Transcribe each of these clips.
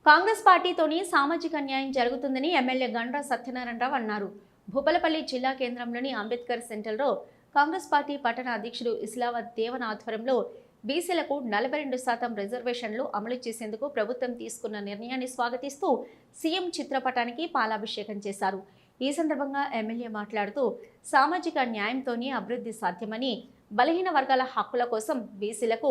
కాంగ్రెస్ పార్టీతోని సామాజిక న్యాయం జరుగుతుందని ఎమ్మెల్యే గండ్ర సత్యనారాయణరావు అన్నారు. భూపాలపల్లి జిల్లా కేంద్రంలోని అంబేద్కర్ సెంటర్లో కాంగ్రెస్ పార్టీ పట్టణ అధ్యక్షుడు ఇస్లావత్ దేవన్ ఆధ్వర్యంలో బీసీలకు 42% రిజర్వేషన్లు అమలు చేసేందుకు ప్రభుత్వం తీసుకున్న నిర్ణయాన్ని స్వాగతిస్తూ సీఎం చిత్రపటానికి పాలాభిషేకం చేశారు. ఈ సందర్భంగా ఎమ్మెల్యే మాట్లాడుతూ సామాజిక న్యాయంతోనే అభివృద్ధి సాధ్యమని, బలహీన వర్గాల హక్కుల కోసం బీసీలకు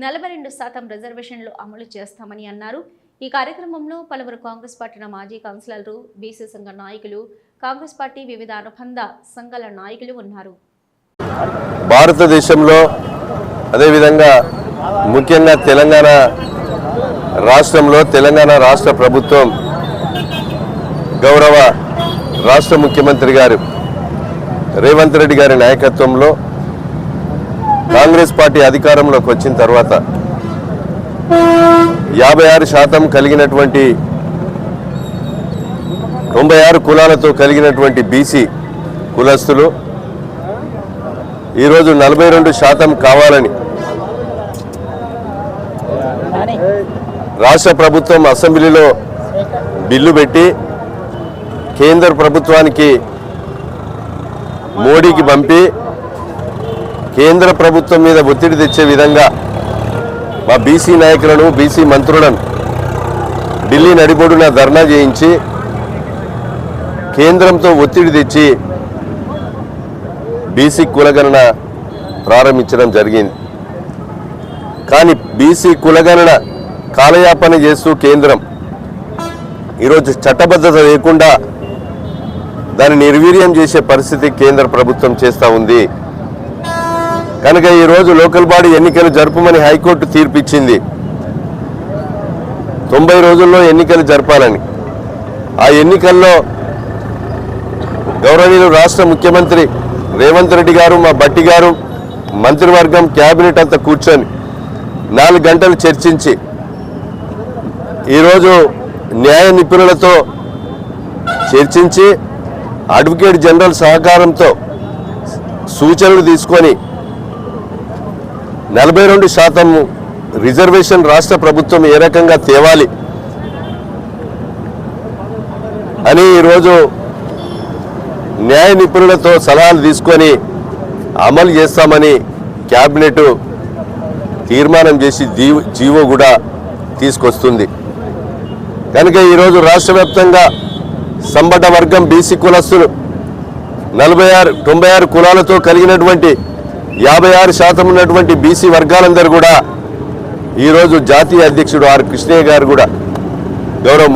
42% రిజర్వేషన్లు అమలు చేస్తామని అన్నారు. ఈ కార్యక్రమంలో పలువురు కాంగ్రెస్ పట్టణ మాజీ కౌన్సిలర్లు, బీసీ సంఘ నాయకులు, కాంగ్రెస్ పార్టీ వివిధ అనుబంధ సంఘాల నాయకులు ఉన్నారు. భారతదేశంలో అదేవిధంగా ముఖ్యంగా తెలంగాణ రాష్ట్రంలో తెలంగాణ రాష్ట్ర ప్రభుత్వం గౌరవ రాష్ట్ర ముఖ్యమంత్రి గారు రేవంత్ రెడ్డి గారి నాయకత్వంలో కాంగ్రెస్ పార్టీ అధికారంలోకి వచ్చిన తర్వాత 56% కలిగినటువంటి 96 కులాలతో కలిగినటువంటి బీసీ కులస్తులు ఈరోజు 42% కావాలని రాష్ట్ర ప్రభుత్వం అసెంబ్లీలో బిల్లు పెట్టి కేంద్ర ప్రభుత్వానికి మోడీకి పంపి కేంద్ర ప్రభుత్వం మీద ఒత్తిడి తెచ్చే విధంగా మా బీసీ నాయకులను, బీసీ మంత్రులను ఢిల్లీ నడిబొడ్డున ధర్నా చేయించి కేంద్రంతో ఒత్తిడి తెచ్చి బీసీ కులగణన ప్రారంభించడం జరిగింది. కానీ బీసీ కులగణన కాలయాపన చేస్తూ కేంద్రం ఈరోజు చట్టబద్ధత లేకుండా దాన్ని నిర్వీర్యం చేసే పరిస్థితి కేంద్ర ప్రభుత్వం చేస్తూ ఉంది. కనుక ఈరోజు లోకల్ బాడీ ఎన్నికలు జరపమని హైకోర్టు తీర్పిచ్చింది. 90 రోజుల్లో ఎన్నికలు జరపాలని. ఆ ఎన్నికల్లో గౌరవనీయులు రాష్ట్ర ముఖ్యమంత్రి రేవంత్ రెడ్డి గారు, మా బట్టి గారు, మంత్రివర్గం, క్యాబినెట్ అంతా కూర్చొని 4 గంటలు చర్చించి ఈరోజు న్యాయ నిపుణులతో చర్చించి అడ్వకేట్ జనరల్ సహకారంతో సూచనలు తీసుకొని 42% రిజర్వేషన్ రాష్ట్ర ప్రభుత్వం ఏ రకంగా తేవాలి అని ఈరోజు న్యాయ నిపుణులతో సలహాలు తీసుకొని అమలు చేస్తామని క్యాబినెట్ తీర్మానం చేసి జీవో కూడా తీసుకొస్తుంది. కనుక ఈరోజు రాష్ట్ర వ్యాప్తంగా సంబట వర్గం బీసీ కులస్తులు 96 కులాలతో కలిగినటువంటి 56% ఉన్నటువంటి బీసీ వర్గాలందరూ కూడా ఈరోజు జాతీయ అధ్యక్షుడు ఆర్ కృష్ణయ్య గారు కూడా గౌరవ